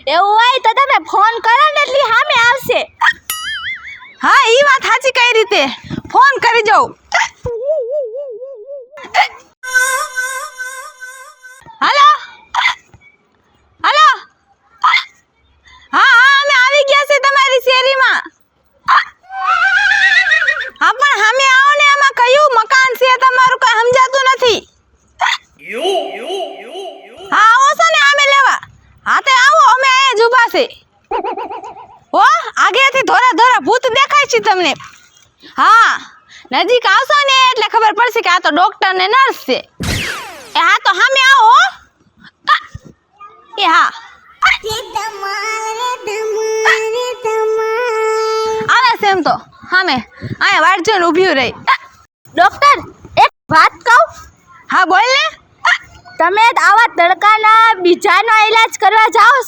એવું હોય તો તમે ફોન કરો ને એટલે સામે આવશે. હા ઈ વાત સાચી. કઈ રીતે ફોન કરી જાઉં? હાલો હાલો. હા અમે આવી ગયા છે તમારી શેરીમાં. હા પણ સામે આવો ને. આમાં કયું મકાન છે તમારું કઈ સમજાતું નથી. હા આવો છો ને આમે લેવા? હા તે આવો, અમે અહીંયા જ ઊભા છે. ઓ આગેથી ધોરા ધોરા ભૂત દેખાય છે તમને. હા નજીક આવશો ને એટલે ખબર પડશે કે આ તો ડોક્ટર ને નર્સ છે. એ હા તો સામે આવો. એ હા આવે છે એમ તો સામે. અહીંયા વાટજો ને ઊભી રહી. ડોક્ટર એક વાત કહું? હા બોલ ને. તમે આવા તડકાના બીજાનો ઈલાજ કરવા જાઓ છો